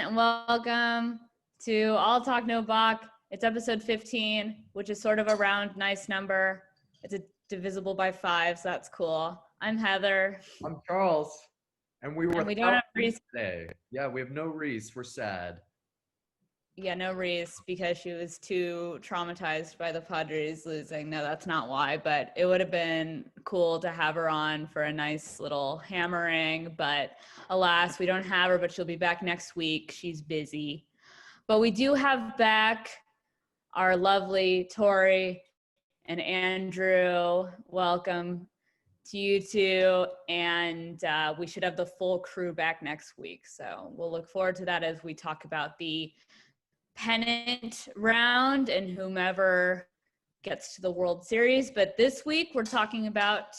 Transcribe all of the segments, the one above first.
and welcome to All Talk No Balk. It's episode 15, which is sort of a round, nice number. It's divisible by 5, so that's cool. I'm Heather. I'm Charles. And we don't have Reese today. Yeah, we have no Reese. We're sad. Yeah, no Reese because she was too traumatized by the Padres losing. No, that's not why, but it would have been cool to have her on for a nice little hammering. But alas, we don't have her, but she'll be back next week. She's busy. But we do have back our lovely Tori and Andrew. Welcome to you two. And we should have the full crew back next week. So we'll look forward to that as we talk about the pennant round and whomever gets to the World Series. But this week we're talking about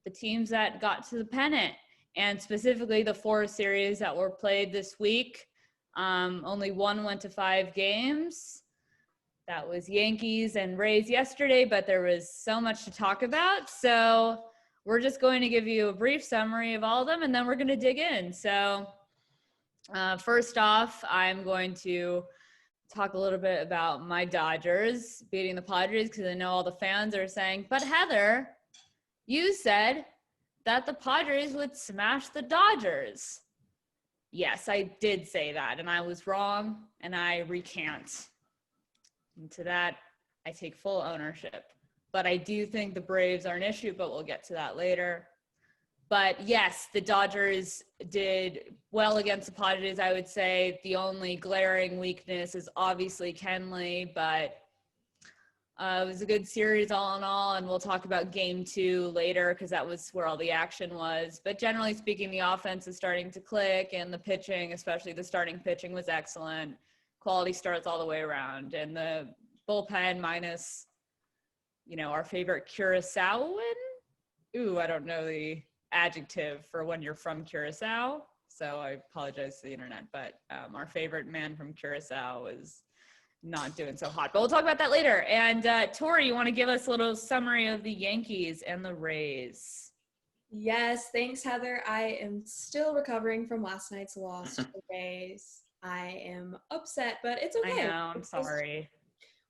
the teams that got to the pennant, and specifically the 4 series that were played this week. Only one went to 5 games. That was Yankees and Rays yesterday, but there was so much to talk about. So we're just going to give you a brief summary of all of them, and then we're going to dig in. So first off, I'm going to talk a little bit about my Dodgers beating the Padres, because I know all the fans are saying, but Heather, you said that the Padres would smash the Dodgers. Yes, I did say that, and I was wrong, and I recant. And to that, I take full ownership. But I do think the Braves are an issue, but we'll get to that later. But yes, the Dodgers did well against the Padres. I would say the only glaring weakness is obviously Kenley, but it was a good series all in all, and we'll talk about game 2 later because that was where all the action was. But generally speaking, the offense is starting to click, and the pitching, especially the starting pitching, was excellent. Quality starts all the way around, and the bullpen minus, our favorite Curaçaoan. Ooh, I don't know the adjective for when you're from Curacao, so I apologize to the internet, but our favorite man from Curacao is not doing so hot, but we'll talk about that later. And Tori, you want to give us a little summary of the Yankees and the Rays? Yes, thanks, Heather. I am still recovering from last night's loss to the Rays. I am upset, but it's okay. I know, I'm sorry.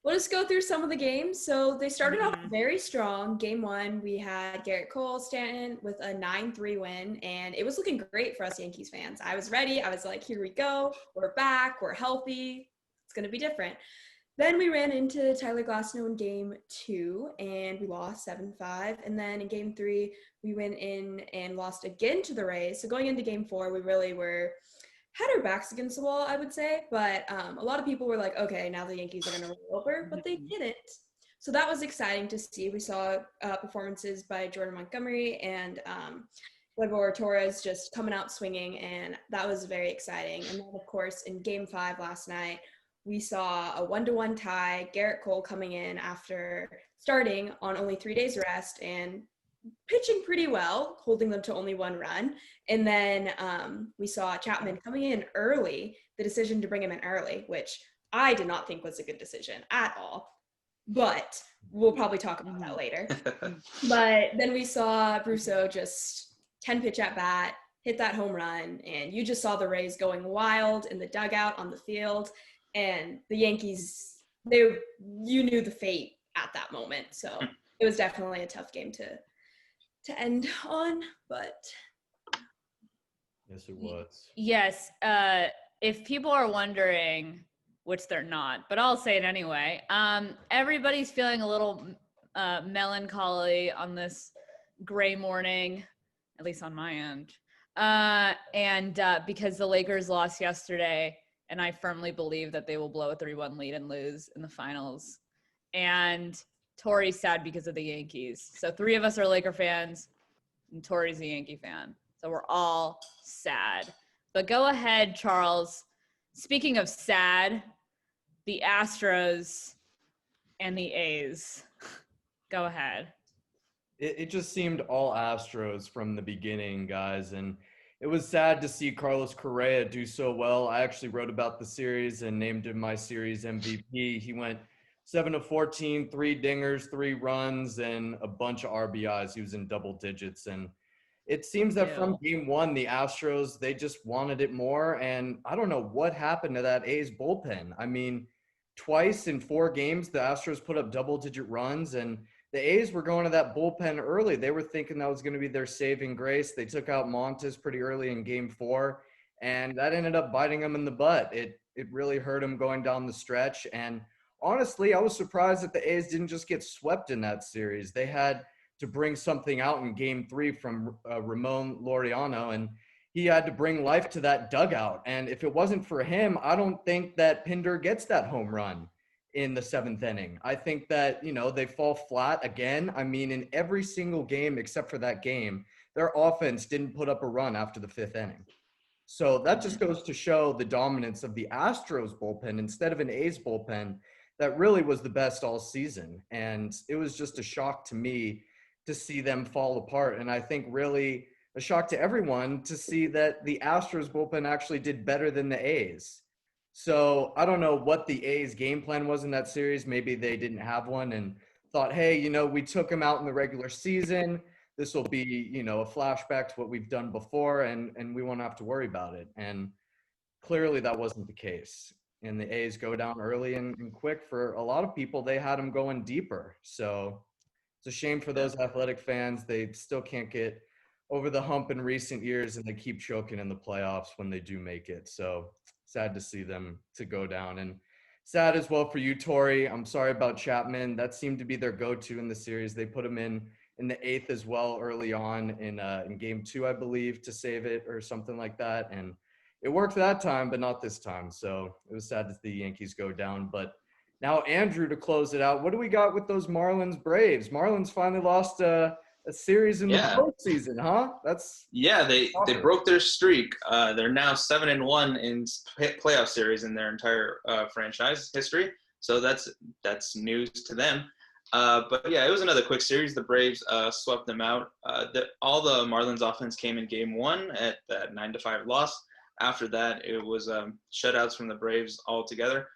We'll just go through some of the games. So they started off very strong. Game 1, we had Garrett Cole, Stanton with a 9-3 win, and it was looking great for us Yankees fans. I was ready. I was like, here we go. We're back. We're healthy. It's going to be different. Then we ran into Tyler Glasnow in game 2, and we lost 7-5. And then in game 3, we went in and lost again to the Rays. So going into game 4, we really had our backs against the wall, I would say, but a lot of people were like, okay, now the Yankees are going to roll over, but they didn't. So that was exciting to see. We saw performances by Jordan Montgomery and Gleyber Torres just coming out swinging, and that was very exciting. And then, of course, in Game 5 last night, we saw a 1-1 tie, Garrett Cole coming in after starting on only 3 days rest and pitching pretty well, holding them to only 1 run. And then we saw Chapman coming in early, the decision to bring him in early, which I did not think was a good decision at all. But we'll probably talk about that later. But then we saw Brusso just 10-pitch at bat, hit that home run, and you just saw the Rays going wild in the dugout on the field. And the Yankees, you knew the fate at that moment. So it was definitely a tough game to end on, but yes, it was. Yes, if people are wondering, which they're not, but I'll say it anyway, everybody's feeling a little melancholy on this gray morning, at least on my end, and because the Lakers lost yesterday, and I firmly believe that they will blow a 3-1 lead and lose in the finals. And Tori's sad because of the Yankees. So 3 of us are Laker fans, and Tori's a Yankee fan. So we're all sad. But go ahead, Charles. Speaking of sad, the Astros and the A's. Go ahead. It just seemed all Astros from the beginning, guys. And it was sad to see Carlos Correa do so well. I actually wrote about the series and named him my series MVP. He went 7-14, 3 dingers, 3 runs, and a bunch of RBIs. He was in double digits. And It seems that from Ew. game one, the Astros, they just wanted it more. And I don't know what happened to that A's bullpen. I mean, twice in 4 games, the Astros put up double-digit runs, and the A's were going to that bullpen early. They were thinking that was going to be their saving grace. They took out Montes pretty early in game 4, and that ended up biting them in the butt. It really hurt them going down the stretch. And honestly, I was surprised that the A's didn't just get swept in that series. They had to bring something out in game 3 from Ramon Laureano, and he had to bring life to that dugout. And if it wasn't for him, I don't think that Pinder gets that home run in the 7th inning. I think that, they fall flat again. I mean, in every single game except for that game, their offense didn't put up a run after the 5th inning. So that just goes to show the dominance of the Astros bullpen instead of an A's bullpen that really was the best all season. And it was just a shock to me to see them fall apart. And I think really a shock to everyone to see that the Astros bullpen actually did better than the A's. So I don't know what the A's game plan was in that series. Maybe they didn't have one and thought, hey, we took them out in the regular season. This will be, a flashback to what we've done before, and we won't have to worry about it. And clearly that wasn't the case. And the A's go down early and quick. For a lot of people, they had them going deeper. So it's a shame for those Athletic fans. They still can't get over the hump in recent years, and they keep choking in the playoffs when they do make it. So sad to see them to go down. And sad as well for you, Tori. I'm sorry about Chapman. That seemed to be their go-to in the series. They put him in the 8th as well early on in game 2, I believe, to save it or something like that. And it worked that time, but not this time. So it was sad to see the Yankees go down. But now, Andrew, to close it out, what do we got with those Marlins Braves? Marlins finally lost a series in the postseason, huh? They broke their streak. They're now 7-1 in playoff series in their entire franchise history. So that's news to them. But yeah, it was another quick series. The Braves swept them out. All the Marlins offense came in game 1 at that 9-5 loss. After that, it was shutouts from the Braves altogether.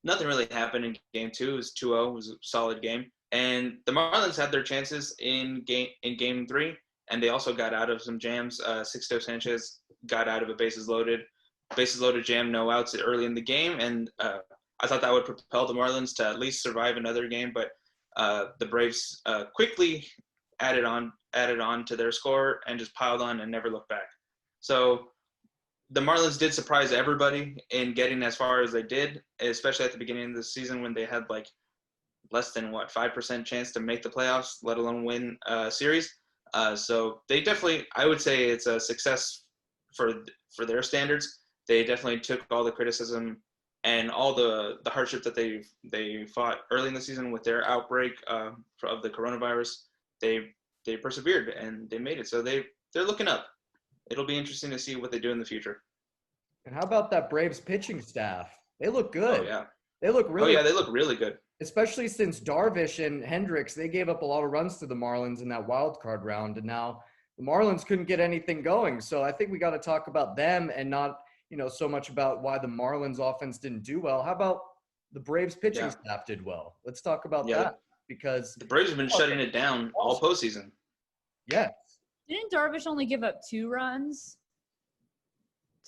Nothing really happened in game 2. It was 2-0. It was a solid game. And the Marlins had their chances in game 3, and they also got out of some jams. Sixto Sanchez got out of a bases loaded jam, no outs early in the game, and I thought that would propel the Marlins to at least survive another game. But the Braves quickly added on to their score and just piled on and never looked back. So the Marlins did surprise everybody in getting as far as they did, especially at the beginning of the season when they had like less than 5% chance to make the playoffs, let alone win a series. So they definitely, I would say it's a success for their standards. They definitely took all the criticism and all the hardship that they fought early in the season with their outbreak of the coronavirus. They persevered and they made it. So they're looking up. It'll be interesting to see what they do in the future. And how about that Braves pitching staff? They look good. Oh, yeah. They look really they look really good. Especially since Darvish and Hendricks, they gave up a lot of runs to the Marlins in that wild card round. And now the Marlins couldn't get anything going. So I think we got to talk about them and not, so much about why the Marlins offense didn't do well. How about the Braves pitching staff did well? Let's talk about that, because the Braves have been shutting it down all postseason. Yes. Didn't Darvish only give up 2 runs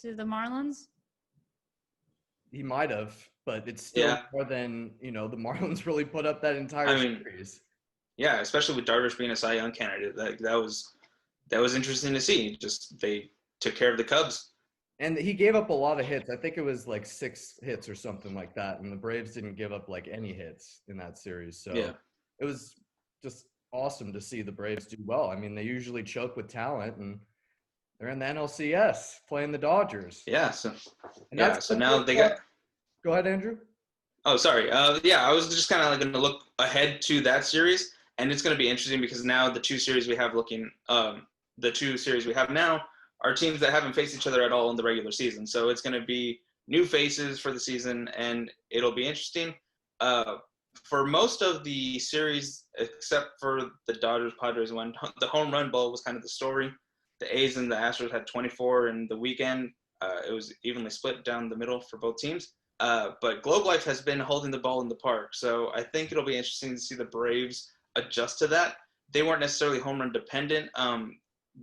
to the Marlins? He might have, but it's still more than, the Marlins really put up that entire series. Yeah, especially with Darvish being a Cy Young candidate. That was interesting to see. Just they took care of the Cubs. And he gave up a lot of hits. I think it was like 6 hits or something like that. And the Braves didn't give up like any hits in that series. So it was just awesome to see the Braves do well. I mean, they usually choke with talent, and they're in the NLCS playing the Dodgers. Yeah. So now they got. Go ahead, Andrew. Oh, sorry. I was just kind of going to look ahead to that series, and it's going to be interesting because now the 2 series we have now are teams that haven't faced each other at all in the regular season. So it's going to be new faces for the season, and it'll be interesting. For most of the series, except for the Dodgers-Padres one, the home run ball was kind of the story. The A's and the Astros had 24 in the weekend. It was evenly split down the middle for both teams. But Globe Life has been holding the ball in the park. So I think it'll be interesting to see the Braves adjust to that. They weren't necessarily home run dependent.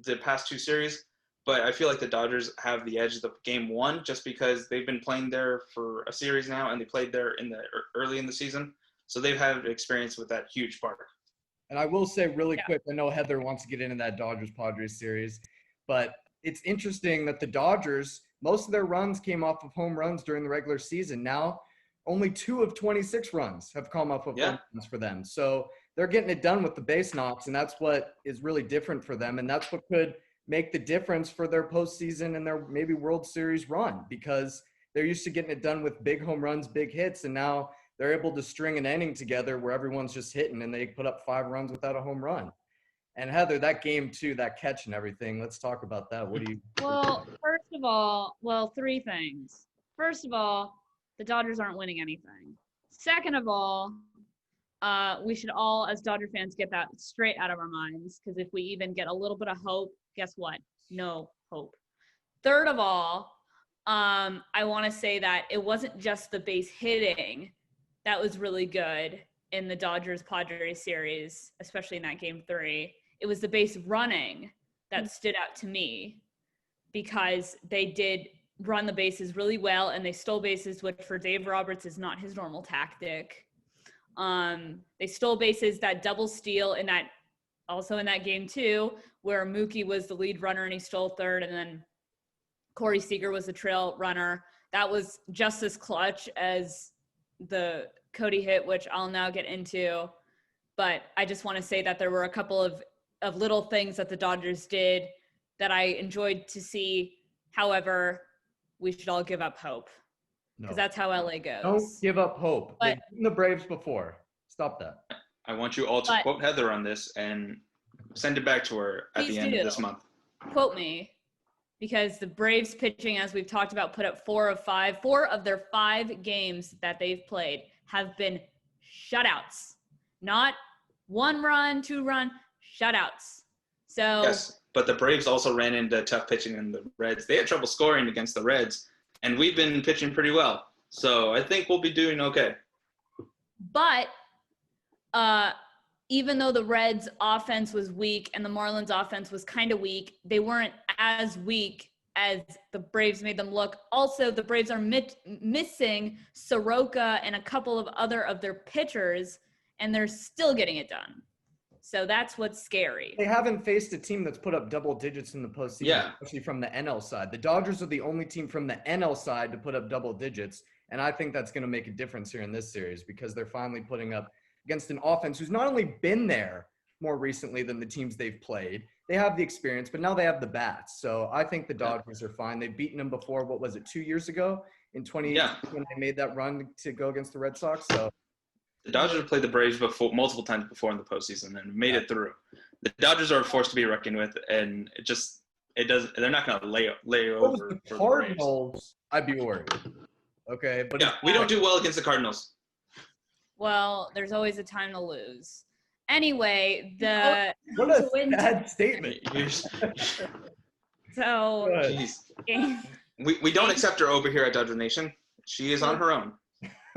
the past two series, but I feel like the Dodgers have the edge of the game one just because they've been playing there for a series now, and they played there early in the season, so they've had experience with that huge park. And I will say really quick, I know Heather wants to get into that Dodgers-Padres series, but it's interesting that the Dodgers, most of their runs came off of home runs during the regular season. Now, only 2 of 26 runs have come off of home runs for them. So they're getting it done with the base knocks, and that's what is really different for them. And that's what could make the difference for their postseason and their maybe World Series run, because they're used to getting it done with big home runs, big hits, and now they're able to string an inning together where everyone's just hitting and they put up 5 runs without a home run. And Heather, that game too, that catch and everything, let's talk about that. What do you? Well, first of all, 3 things. First of all, the Dodgers aren't winning anything. Second of all, we should all, as Dodger fans, get that straight out of our minds, because if we even get a little bit of hope, guess what? No hope. Third of all, I want to say that it wasn't just the base hitting that was really good in the Dodgers-Padres series, especially in that game 3. It was the base running that stood out to me, because they did run the bases really well, and they stole bases, which for Dave Roberts is not his normal tactic. They stole bases, that double steal in that, also in that game 2, where Mookie was the lead runner and he stole third, and then Corey Seager was the trail runner. That was just as clutch as the Cody hit, which I'll now get into. But I just want to say that there were a couple of little things that the Dodgers did that I enjoyed to see. However, we should all give up hope, because that's how LA goes. Don't give up hope. They've beaten the Braves before. Stop that. I want you all to quote Heather on this and send it back to her at the end of this month. Quote me, because the Braves pitching, as we've talked about, put up 4 of 5. 4 of their 5 games that they've played have been shutouts. Not 1 run, 2 run, shutouts. So yes, but the Braves also ran into tough pitching in the Reds. They had trouble scoring against the Reds, and we've been pitching pretty well. So I think we'll be doing okay. But even though the Reds' offense was weak and the Marlins' offense was kind of weak, they weren't as weak as the Braves made them look. Also, the Braves are missing Soroka and a couple of other of their pitchers, and they're still getting it done. So that's what's scary. They haven't faced a team that's put up double digits in the postseason, especially from the NL side. The Dodgers are the only team from the NL side to put up double digits, and I think that's going to make a difference here in this series, because they're finally putting up against an offense who's not only been there more recently than the teams they've played, they have the experience, but now they have the bats. So I think the Dodgers are fine. They've beaten them before. What was it, 2 years ago in 2018 when they made that run to go against the Red Sox? So the Dodgers have played the Braves before, multiple times before in the postseason, and made it through. The Dodgers are a force to be reckoned with, and they're not going to lay over. The Cardinals, I'd be worried. Okay, but we don't do well against the Cardinals. Well, there's always a time to lose. Anyway, what a sad statement. So we don't accept her over here at Dodger Nation. She is on her own.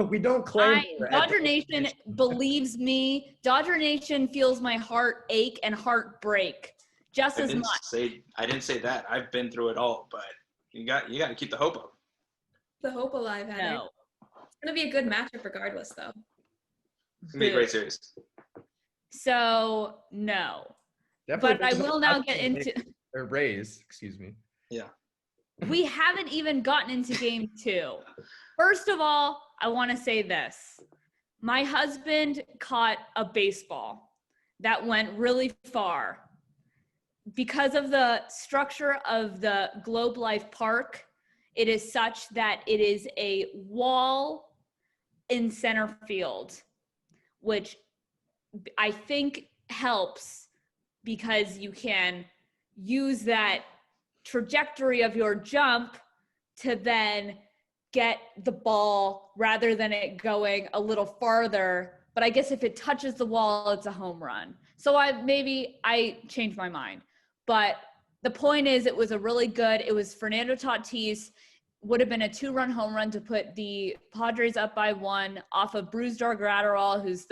We don't claim Dodger Nation believes me. Dodger Nation feels my heart ache and heart break just as much. I didn't say that. I've been through it all, but you got to keep the hope up. The hope alive, Heather. No. It's gonna be a good matchup regardless, though. It's gonna be a great series. So no. Definitely, but I will now get into or Rays, excuse me. Yeah. We haven't even gotten into game 2. First of all, I want to say this. My husband caught a baseball that went really far. Because of the structure of the Globe Life Park, it is such that it is a wall in center field, which I think helps because you can use that trajectory of your jump to then get the ball rather than it going a little farther. But I guess if it touches the wall, it's a home run. So I changed my mind. But the point is, it was a really good, it was Fernando Tatis, would have been a 2-run home run to put the Padres up by 1 off of Brusdar Graterol, who's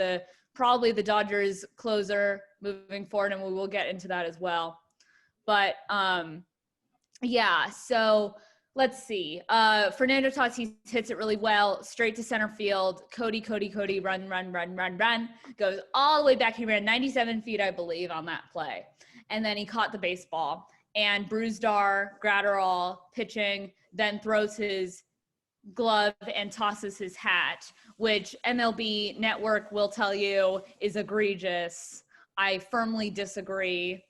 probably the Dodgers closer moving forward, and we will get into that as well. But yeah, so let's see. Fernando Tatis hits it really well, straight to center field. Cody, run. Goes all the way back. He ran 97 feet, I believe, on that play. And then he caught the baseball. And Brusdar, Gratterall pitching, then throws his glove and tosses his hat, which MLB Network will tell you is egregious. I firmly disagree.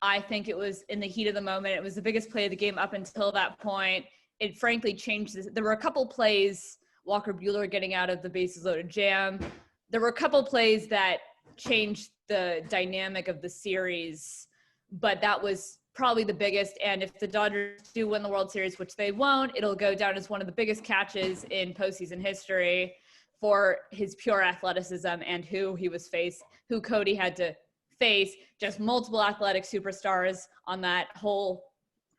I think it was in the heat of the moment. It was the biggest play of the game up until that point. It frankly changed this. There were a couple plays, Walker Buehler getting out of the bases loaded jam. There were a couple plays that changed the dynamic of the series, but that was probably the biggest. And if the Dodgers do win the World Series, which they won't, it'll go down as one of the biggest catches in postseason history for his pure athleticism and who Cody had to face. Just multiple athletic superstars on that whole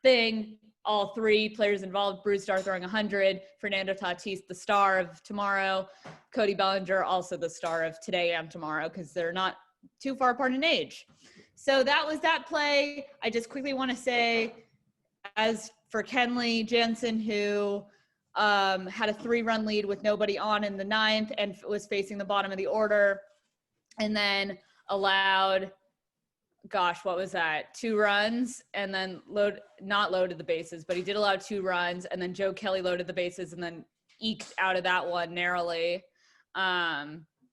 thing. All three players involved, Brusdar throwing 100, Fernando Tatis, the star of tomorrow, Cody Bellinger, also the star of today and tomorrow, because they're not too far apart in age. So that was that play. I just quickly want to say, as for Kenley Jansen, who had a 3-run lead with nobody on in the 9th and was facing the bottom of the order, and then allowed, what was that? 2 runs, and then not loaded the bases, but he did allow 2 runs, and then Joe Kelly loaded the bases and then eked out of that one narrowly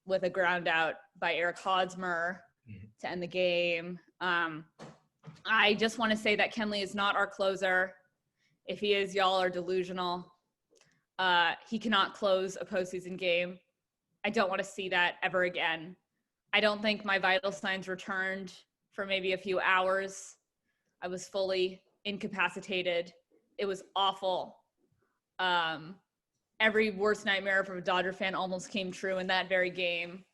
with a ground out by Eric Hosmer to end the game. I just want to say that Kenley is not our closer. If he is, y'all are delusional. He cannot close a postseason game. I don't want to see that ever again. I don't think my vital signs returned for maybe a few hours. I was fully incapacitated. It was awful. Every worst nightmare from a Dodger fan almost came true in that very game.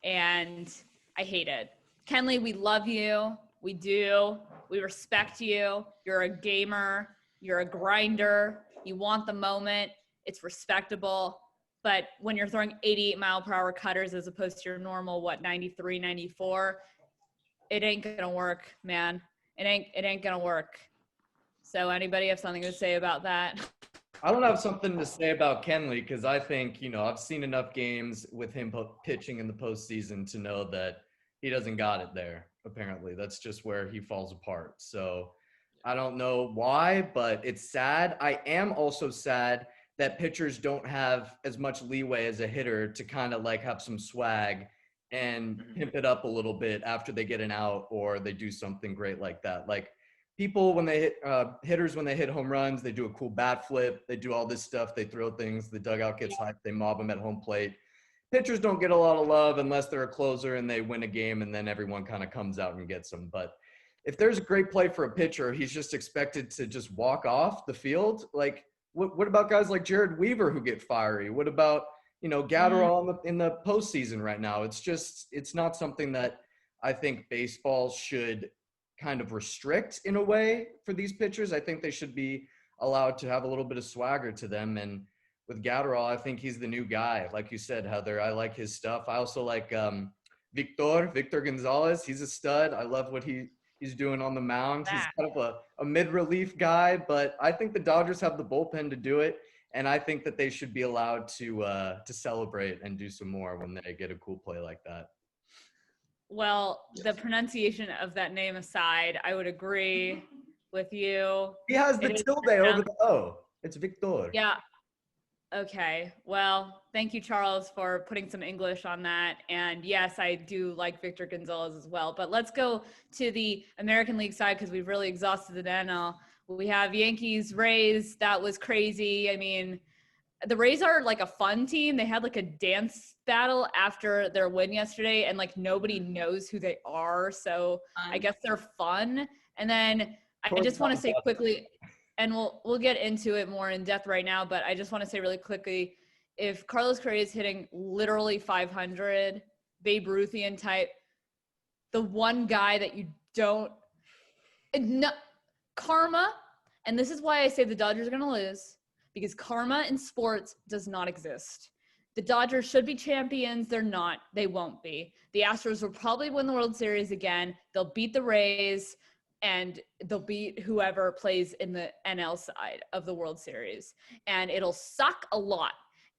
And I hate it. Kenley, we love you. We do. We respect you. You're a gamer. You're a grinder. You want the moment. It's respectable. But when you're throwing 88-mile-per-hour cutters as opposed to your normal, 93, 94, it ain't going to work, man. It ain't going to work. So anybody have something to say about that? I don't have something to say about Kenley because I think, I've seen enough games with him pitching in the postseason to know that he doesn't got it there, apparently. That's just where he falls apart. So I don't know why, but it's sad. I am also sad that pitchers don't have as much leeway as a hitter to kind of like have some swag and pimp it up a little bit after they get an out or they do something great like that. Like people, when they hit hitters, when they hit home runs, they do a cool bat flip. They do all this stuff. They throw things. The dugout gets hyped. They mob them at home plate. Pitchers don't get a lot of love unless they're a closer and they win a game and then everyone kind of comes out and gets them. But if there's a great play for a pitcher, he's just expected to just walk off the field. Like, what about guys like Jared Weaver who get fiery? What about, Gatterall in the postseason right now? It's not something that I think baseball should kind of restrict in a way for these pitchers. I think they should be allowed to have a little bit of swagger to them. And with Gatterall, I think he's the new guy. Like you said, Heather, I like his stuff. I also like Victor Gonzalez. He's a stud. I love what he's doing on the mound. He's kind of a mid-relief guy, but I think the Dodgers have the bullpen to do it. And I think that they should be allowed to celebrate and do some more when they get a cool play like that. Well, the pronunciation of that name aside, I would agree with you. He has the tilde over the O. It's Victor. Yeah. Okay. Well, thank you, Charles, for putting some English on that. And yes, I do like Victor Gonzalez as well. But let's go to the American League side because we've really exhausted the NL. We have Yankees, Rays. That was crazy. I mean, the Rays are like a fun team. They had like a dance battle after their win yesterday, and like nobody knows who they are. So I guess they're fun. And then I just want to say quickly, and we'll get into it more in depth right now, but I just want to say really quickly, if Carlos Correa is hitting literally 500, Babe Ruthian type, the one guy that you don't karma, and this is why I say the Dodgers are going to lose, because karma in sports does not exist. The Dodgers should be champions. They're not. They won't be. The Astros will probably win the World Series again. They'll beat the Rays. and they'll beat whoever plays in the NL side of the World Series, and it'll suck a lot.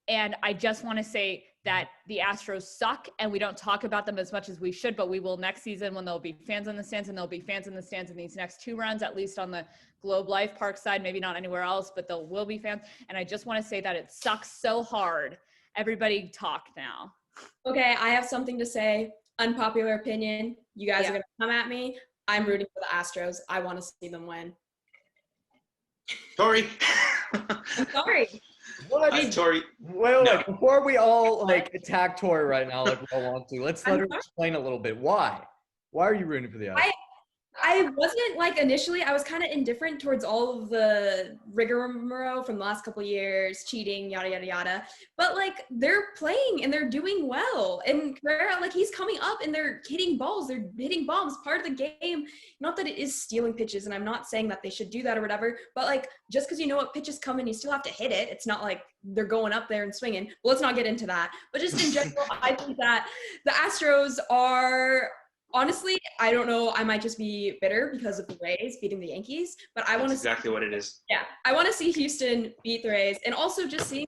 And I just want to say that the Astros suck, and we don't talk about them as much as we should, but we will next season when there'll be fans in the stands, and there'll be fans in the stands in these next 2 runs, at least on the Globe Life Park side, maybe not anywhere else, but there will be fans. And I just want to say that it sucks so hard. Everybody talk now. Okay, I have something to say. Unpopular opinion. You guys are going to come at me. I'm rooting for the Astros. I want to see them win. Tori. I'm sorry. What? Tori. Wait, before we all like attack Tori right now, like we all want to, let's let her explain a little bit. Why are you rooting for the Astros? I wasn't like initially, I was kind of indifferent towards all of the rigmarole from the last couple of years, cheating, yada, yada, yada. But like they're playing and they're doing well. And Carrera, like he's coming up and they're hitting balls, they're hitting bombs, part of the game. Not that it is stealing pitches, and I'm not saying that they should do that or whatever, but like just because you know what pitch is coming, you still have to hit it. It's not like they're going up there and swinging. Well, let's not get into that. But just in general, I think that the Astros are, honestly, I don't know. I might just be bitter because of the Rays beating the Yankees, but I want to exactly what it is. Yeah, I want to see Houston beat the Rays, and also just see.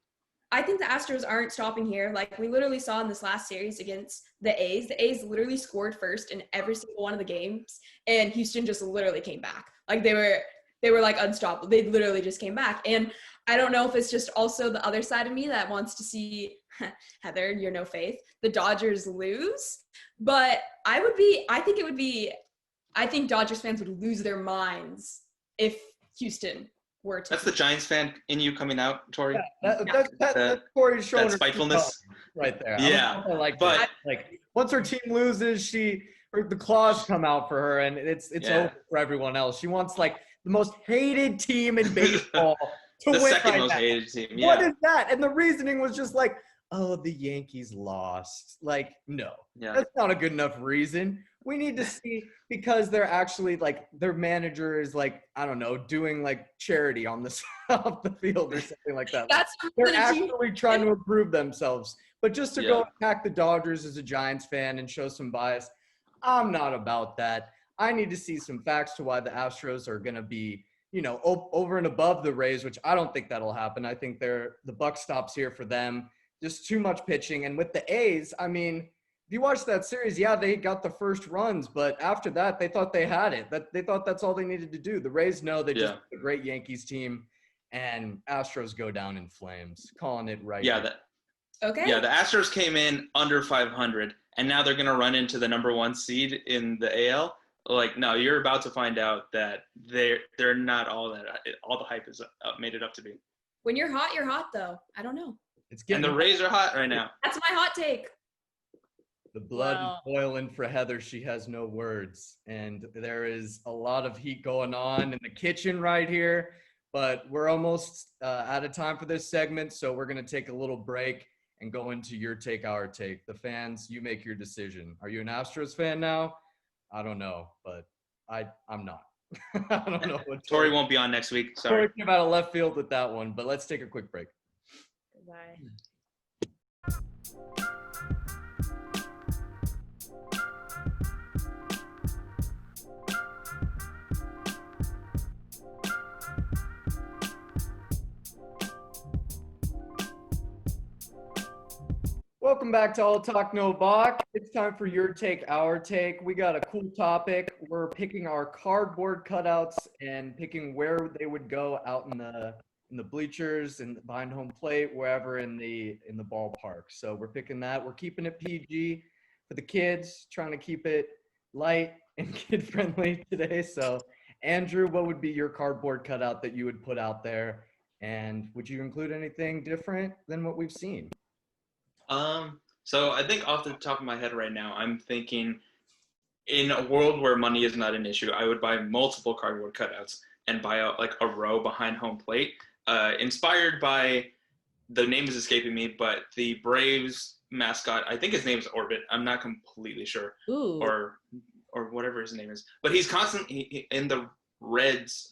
I think the Astros aren't stopping here. Like we literally saw in this last series against the A's. The A's literally scored first in every single one of the games, and Houston just literally came back. Like they were like unstoppable. They literally just came back, and I don't know if it's just also the other side of me that wants to see Heather, you're no faith, the Dodgers lose. But I think Dodgers fans would lose their minds if Houston were to. That's the Giants fan in you coming out, Tori. Yeah, that's Tori's showing that spitefulness right there. Yeah, but like once her team loses, the claws come out for her, and it's over for everyone else. She wants like the most hated team in baseball to the win. Second right most now. hated team. Yeah. What is that? And the reasoning was just like, oh, the Yankees lost. Like, no, that's not a good enough reason. We need to see, because they're actually like, their manager is like, I don't know, doing like charity on the off the field or something like that. They're actually trying to improve themselves. But just to go attack the Dodgers as a Giants fan and show some bias, I'm not about that. I need to see some facts to why the Astros are going to be, over and above the Rays, which I don't think that'll happen. I think the buck stops here for them. Just too much pitching. And with the A's, I mean, if you watch that series, they got the first runs, but after that, they thought they had it. They thought that's all they needed to do. The Rays know they just a great Yankees team, and Astros go down in flames. Calling it right. Okay. Yeah, the Astros came in under 500, and now they're going to run into the number 1 seed in the AL. Like, no, you're about to find out that they're not all that. All the hype is made it up to be. When you're hot, though. I don't know. And the Rays are hot right now. That's my hot take. The blood is boiling for Heather. She has no words. And there is a lot of heat going on in the kitchen right here. But we're almost out of time for this segment. So we're going to take a little break and go into your take, our take. The fans, you make your decision. Are you an Astros fan now? I don't know, but I'm not. I don't know what Tori won't be on next week. Sorry. Tori came out of left field with that one, but let's take a quick break. Goodbye. Welcome back to All Talk No Balk. It's time for your take, our take. We got a cool topic. We're picking our cardboard cutouts and picking where they would go out in the bleachers and behind home plate, wherever in the ballpark. So we're picking that. We're keeping it PG for the kids, trying to keep it light and kid friendly today. So Andrew, what would be your cardboard cutout that you would put out there? And would you include anything different than what we've seen? So I think off the top of my head right now, I'm thinking in a world where money is not an issue, I would buy multiple cardboard cutouts and buy out like a row behind home plate, inspired by, the name is escaping me, but the Braves mascot, I think his name is Orbit. I'm not completely sure. Ooh. Or whatever his name is, but he's constantly in the Reds,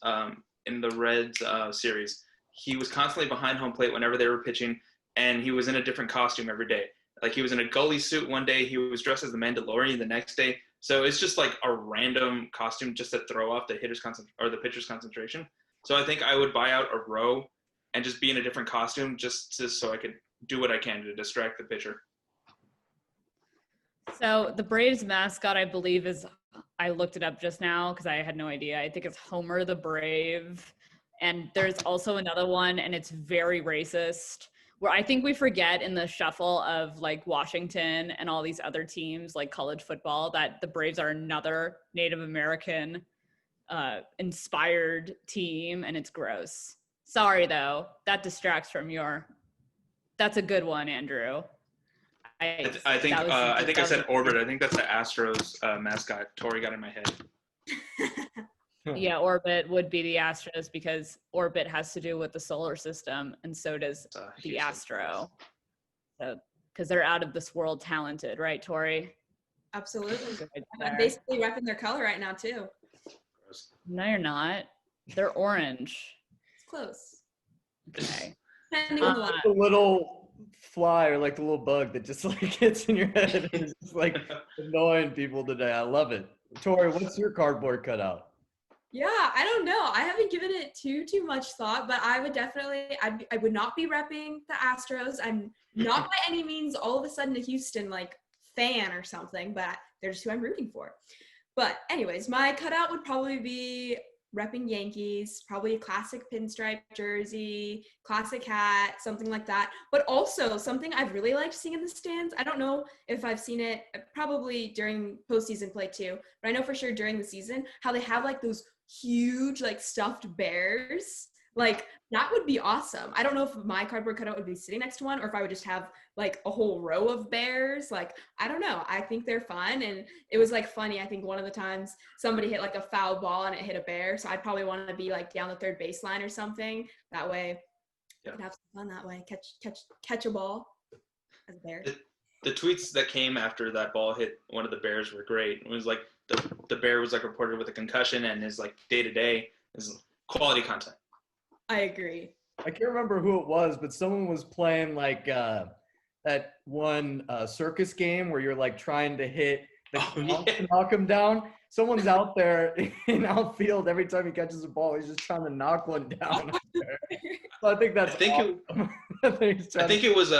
series. He was constantly behind home plate whenever they were pitching. And he was in a different costume every day. Like he was in a goalie suit one day, he was dressed as the Mandalorian the next day, So it's just like a random costume just to throw off the the pitcher's concentration. So I think I would buy out a row and just be in a different costume so I could do what I can to distract the pitcher. So the Braves mascot, I believe, I looked it up just now because I had no idea. I think it's Homer the Brave. And there's also another one, and it's very racist, where I think we forget in the shuffle of like Washington and all these other teams like college football that the Braves are another Native American inspired team, and it's gross. Sorry though, that distracts from that's a good one, Andrew. I think I said Orbit. I think that's the Astros mascot. Tori got in my head. Yeah, Orbit would be the Astros because Orbit has to do with the solar system, and so does the Astro. So, because they're out of this world talented, right, Tori? Absolutely. I'm basically repping their color right now too. No, you're not. They're orange. It's close. Okay. The little fly or like the little bug that just like gets in your head and is just like annoying people today. I love it. Tori, what's your cardboard cutout? Yeah, I don't know. I haven't given it too much thought, but I would definitely, I would not be repping the Astros. I'm not by any means all of a sudden a Houston like fan or something, but they're just who I'm rooting for. But anyways, my cutout would probably be repping Yankees, probably a classic pinstripe jersey, classic hat, something like that. But also something I've really liked seeing in the stands. I don't know if I've seen it probably during postseason play too, but I know for sure during the season how they have like those huge like stuffed bears. Like that would be awesome. I don't know if my cardboard cutout would be sitting next to one or if I would just have like a whole row of bears. Like, I don't know. I think they're fun. And it was like funny. I think one of the times somebody hit like a foul ball and it hit a bear. So I'd probably want to be like down the third baseline or something. That way I could have some fun that way. Catch a ball as a bear. The tweets that came after that ball hit one of the bears were great. It was like the bear was like reported with a concussion and his like day-to-day is quality content. I agree. I can't remember who it was, but someone was playing like that one circus game where you're like trying to hit the clown to knock him down. Someone's out there in outfield every time he catches a ball. He's just trying to knock one down. So I think that's. I think it was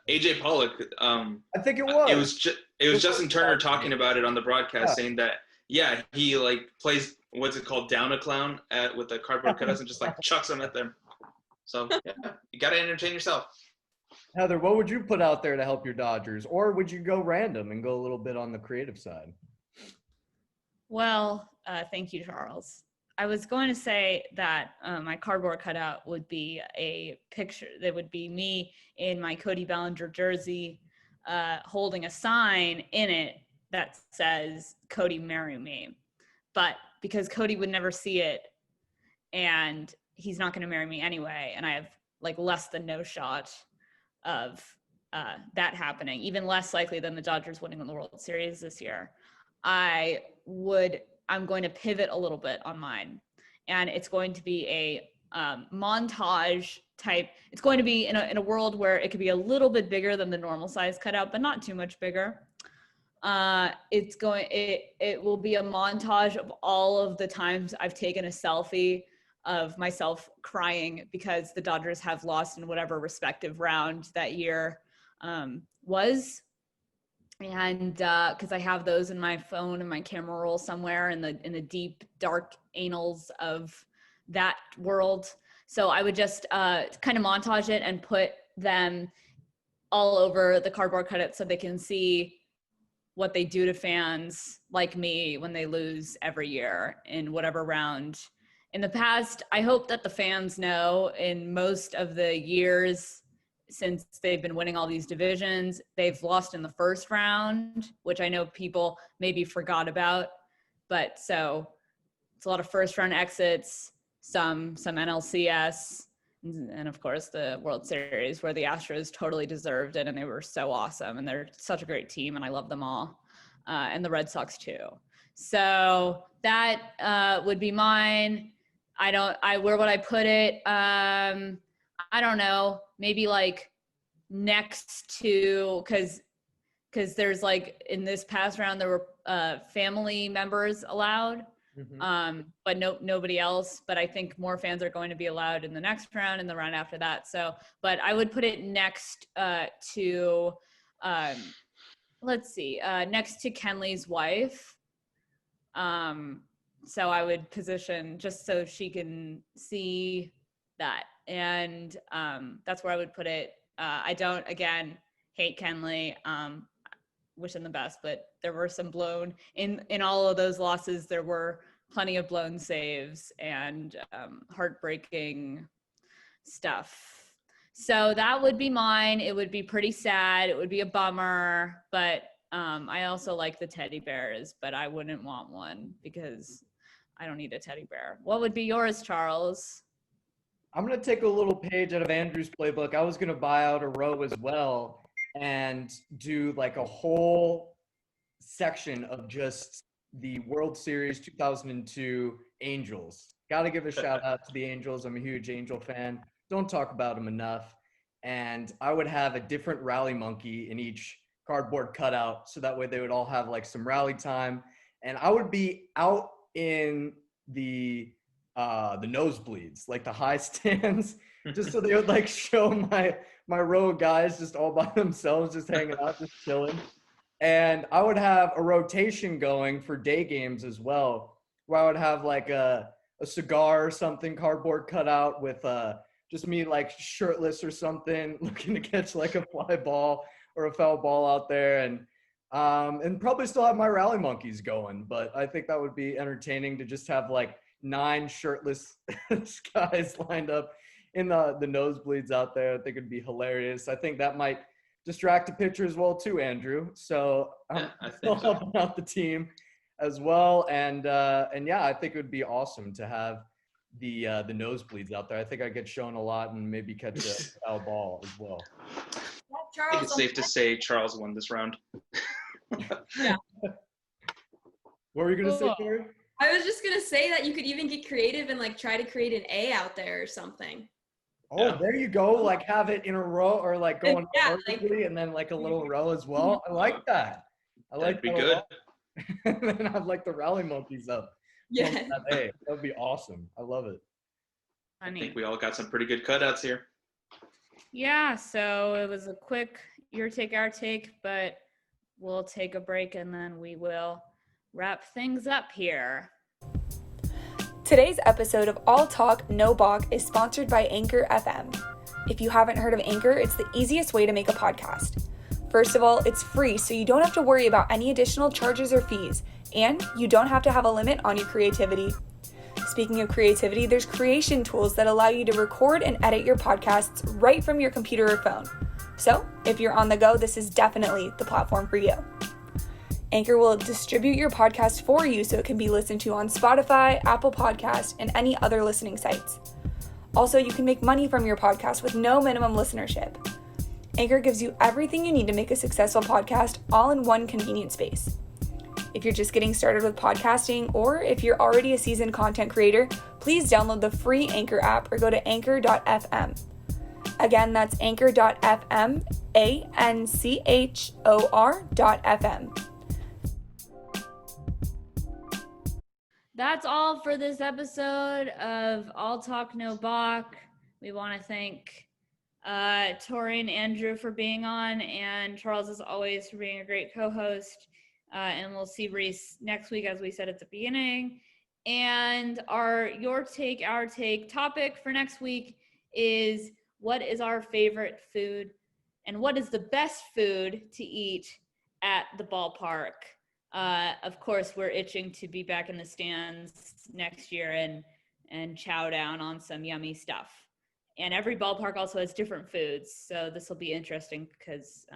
AJ Pollock. I think it was. It was Justin Turner talking about it on the broadcast, saying that he like plays what's it called, down a clown with the cardboard cutouts and just like chucks them at them. So you got to entertain yourself. Heather, what would you put out there to help your Dodgers, or would you go random and go a little bit on the creative side? Well, thank you, Charles. I was going to say that my cardboard cutout would be a picture that would be me in my Cody Bellinger jersey holding a sign in it that says, "Cody, marry me." But because Cody would never see it and he's not going to marry me anyway, and I have like less than no shot of that happening, even less likely than the Dodgers winning the World Series this year, I'm going to pivot a little bit on mine, and it's going to be a montage type. It's going to be in a world where it could be a little bit bigger than the normal size cutout, but not too much bigger. It will be a montage of all of the times I've taken a selfie of myself crying because the Dodgers have lost in whatever respective round that year was. And because I have those in my phone and my camera roll somewhere in the deep dark annals of that world. So I would just kind of montage it and put them all over the cardboard cutout so they can see what they do to fans like me when they lose every year in whatever round. In the past, I hope that the fans know in most of the years since they've been winning all these divisions, they've lost in the first round, which I know people maybe forgot about. But so it's a lot of first round exits, some NLCS, and of course the World Series where the Astros totally deserved it and they were so awesome and they're such a great team and I love them all, and the Red Sox too. So that would be mine. Where would I put it? I don't know, maybe like next to, because there's like in this past round there were family members allowed. Mhm. But nobody else. But I think more fans are going to be allowed in the next round and the round after that. So, but I would put it next to, let's see, next to Kenley's wife. So I would position just so she can see that, and that's where I would put it. I don't, again, hate Kenley. Wish him the best, but there were some blown in all of those losses. There were plenty of blown saves and heartbreaking stuff. So that would be mine. It would be pretty sad. It would be a bummer, but I also like the teddy bears, but I wouldn't want one because I don't need a teddy bear. What would be yours, Charles? I'm going to take a little page out of Andrew's playbook. I was going to buy out a row as well and do like a whole section of just the World Series 2002 Angels. Got to give a shout out to the Angels. I'm a huge Angel fan. Don't talk about them enough. And I would have a different rally monkey in each cardboard cutout, so that way they would all have like some rally time. And I would be out in the nosebleeds, like the high stands, just so they would like show my row of guys just all by themselves, just hanging out, just chilling. And I would have a rotation going for day games as well, where I would have like a cigar or something, cardboard cutout with just me like shirtless or something, looking to catch like a fly ball or a foul ball out there, and probably still have my rally monkeys going. But I think that would be entertaining to just have like 9 shirtless guys lined up in the nosebleeds out there. I think it'd be hilarious. I think that might distract the pitcher as well too, Andrew. So I'm still helping out the team as well. And yeah, I think it would be awesome to have the nosebleeds out there. I think I get shown a lot and maybe catch a foul ball as well. I think it's safe to say Charles won this round. Yeah. What were you gonna say, Corey? I was just gonna say that you could even get creative and like try to create an A out there or something. Oh, yeah. There you go. Like have it in a row or like going vertically like, and then like a little row as well. I like that. I like that'd be good. And then have like the rally monkeys up. Yeah. That would be awesome. I love it. I think we all got some pretty good cutouts here. Yeah, so it was a quick your take, our take, but we'll take a break and then we will wrap things up here. Today's episode of All Talk, No Balk is sponsored by Anchor FM. If you haven't heard of Anchor, it's the easiest way to make a podcast. First of all, it's free, so you don't have to worry about any additional charges or fees, and you don't have to have a limit on your creativity. Speaking of creativity, there's creation tools that allow you to record and edit your podcasts right from your computer or phone. So, if you're on the go, this is definitely the platform for you. Anchor will distribute your podcast for you so it can be listened to on Spotify, Apple Podcast, and any other listening sites. Also, you can make money from your podcast with no minimum listenership. Anchor gives you everything you need to make a successful podcast all in one convenient space. If you're just getting started with podcasting, or if you're already a seasoned content creator, please download the free Anchor app or go to anchor.fm. Again, that's anchor.fm, ANCHOR.FM. That's all for this episode of All Talk No Balk. We want to thank Tori and Andrew for being on, and Charles, as always, for being a great co-host. And we'll see Reese next week, as we said at the beginning. And our Your Take, Our Take topic for next week is, what is our favorite food and what is the best food to eat at the ballpark? Of course, we're itching to be back in the stands next year and chow down on some yummy stuff. And every ballpark also has different foods. So this will be interesting because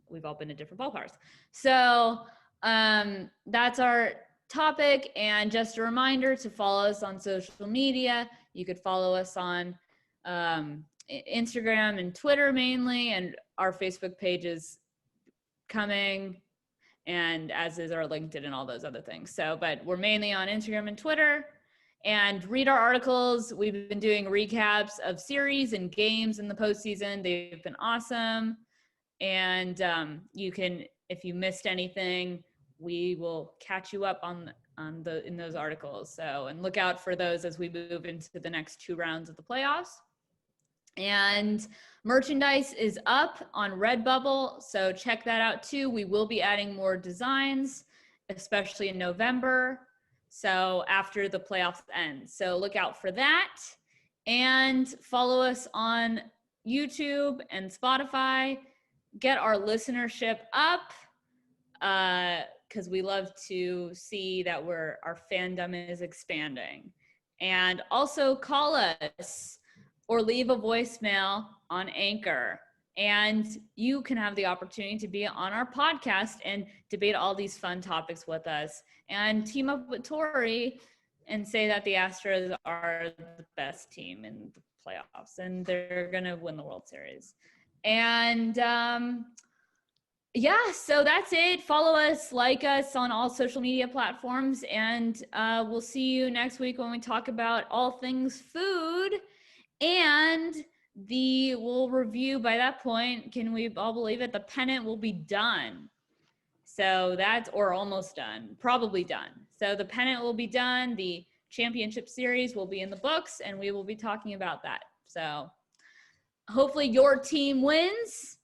we've all been to different ballparks. So that's our topic. And just a reminder to follow us on social media. You could follow us on Instagram and Twitter mainly, and our Facebook page is coming, and as is our LinkedIn and all those other things. So, but we're mainly on Instagram and Twitter. And read our articles. We've been doing recaps of series and games in the postseason. They've been awesome. And you can, if you missed anything, we will catch you up in those articles. So, and look out for those as we move into the next 2 rounds of the playoffs. And merchandise is up on Redbubble, so check that out too. We will be adding more designs, especially in November, so after the playoffs end. So look out for that, and follow us on YouTube and Spotify. Get our listenership up, because we love to see that our fandom is expanding. And also call us or leave a voicemail on Anchor, and you can have the opportunity to be on our podcast and debate all these fun topics with us, and team up with Tori and say that the Astros are the best team in the playoffs and they're gonna win the World Series. And yeah, so that's it. Follow us, like us on all social media platforms, and we'll see you next week when we talk about all things food. And we'll review by that point, can we all believe it? The pennant will be done. So or almost done, probably done. So the pennant will be done. The championship series will be in the books, and we will be talking about that. So hopefully your team wins.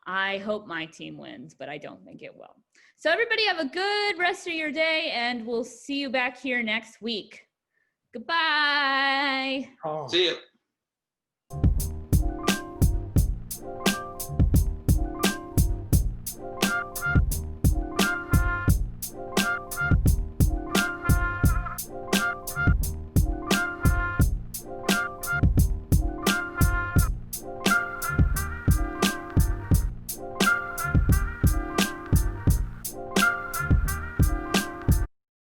I hope my team wins, but I don't think it will. So everybody have a good rest of your day, and we'll see you back here next week. Goodbye. Oh. See you.